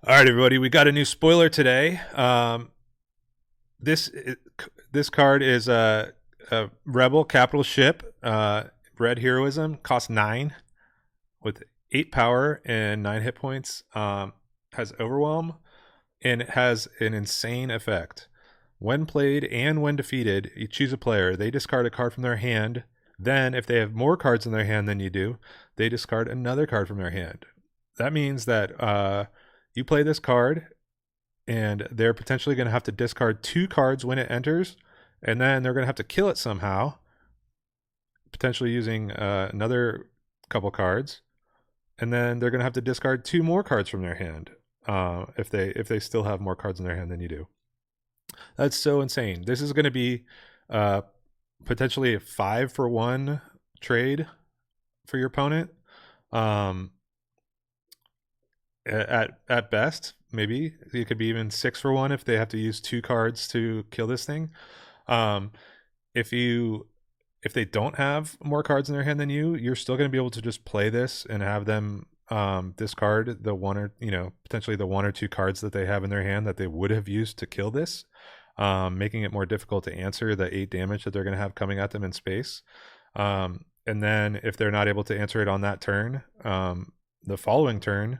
All right, everybody, we got a new spoiler today. This this card is a rebel capital ship. Red heroism costs 9 with 8 power and 9 hit points. Has overwhelm and it has an insane effect. When played and when defeated, you choose a player. They discard a card from their hand. Then, if they have more cards in their hand than you do, they discard another card from their hand. That means that you play this card, and they're potentially going to have to discard 2 cards when it enters, and then they're going to have to kill it somehow, potentially using another couple cards, and then they're going to have to discard 2 more cards from their hand if they still have more cards in their hand than you do. That's so insane. This is going to be uh, potentially a 5-for-1 trade for your opponent. At best, maybe it could be even 6-for-1 if they have to use 2 cards to kill this thing. Um, if they don't have more cards in their hand than you, you're still going to be able to just play this and have them discard the one or potentially the 1 or 2 cards that they have in their hand that they would have used to kill this, making it more difficult to answer the 8 damage that they're going to have coming at them in space. And then if they're not able to answer it on that turn, the following turn,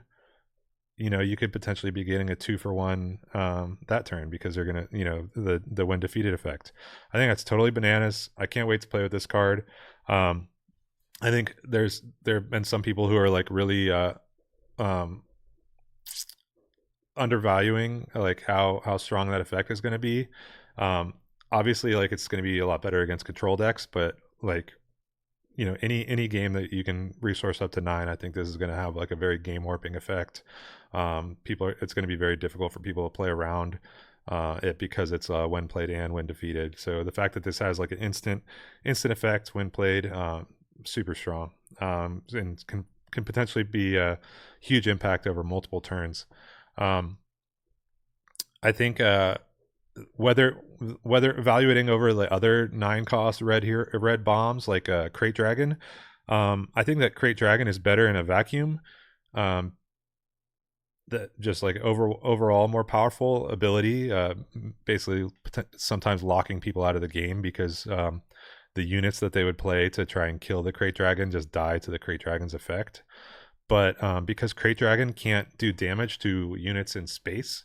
you could potentially be getting a 2-for-1 that turn because they're gonna, the when defeated effect. I think that's totally bananas. I can't wait to play with this card. I think there have been some people who are like really undervaluing like how strong that effect is going to be. Obviously, like it's going to be a lot better against control decks, but like any game that you can resource up to 9, I think this is going to have like a very game warping effect. It's going to be very difficult for people to play around it because it's when played and when defeated. So the fact that this has like an instant effect when played, super strong, and can potentially be a huge impact over multiple turns. I think whether evaluating over the other 9-cost red bombs like Crate Dragon, I think that Crate Dragon is better in a vacuum. That just like overall more powerful ability, basically sometimes locking people out of the game because the units that they would play to try and kill the Crate Dragon just die to the Crate Dragon's effect. But because Crate Dragon can't do damage to units in space,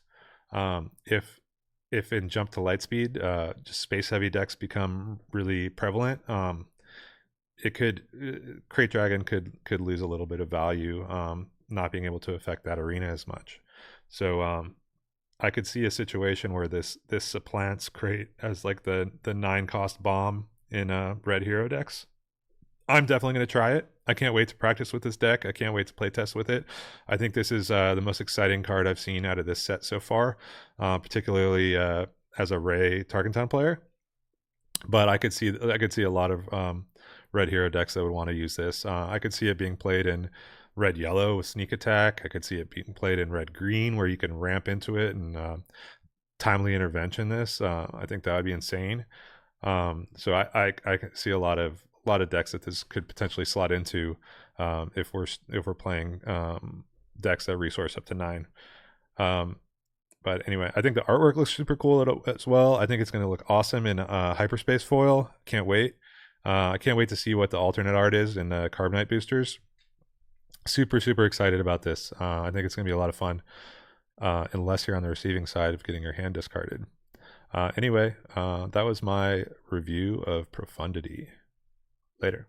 if in Jump to Lightspeed, just space heavy decks become really prevalent, Crate Dragon could lose a little bit of value, not being able to affect that arena as much. So I could see a situation where this supplants Crate as like the 9-cost bomb in red hero decks. I'm definitely going to try it. I can't wait to practice with this deck. I can't wait to play test with it. I think this is the most exciting card I've seen out of this set so far, particularly as a Ray Tarkenton player. But I could see a lot of red hero decks that would want to use this. I could see it being played in red yellow with sneak attack. I could see it being played in red green where you can ramp into it and timely intervention this. I think that would be insane. So I see a lot of decks that this could potentially slot into if we're playing decks that resource up to 9. But anyway, I think the artwork looks super cool as well. I think it's going to look awesome in hyperspace foil. Can't wait. I can't wait to see what the alternate art is in Carbonite boosters. Super excited about this. I think it's going to be a lot of fun, unless you're on the receiving side of getting your hand discarded. Anyway, that was my review of Profundity. Later.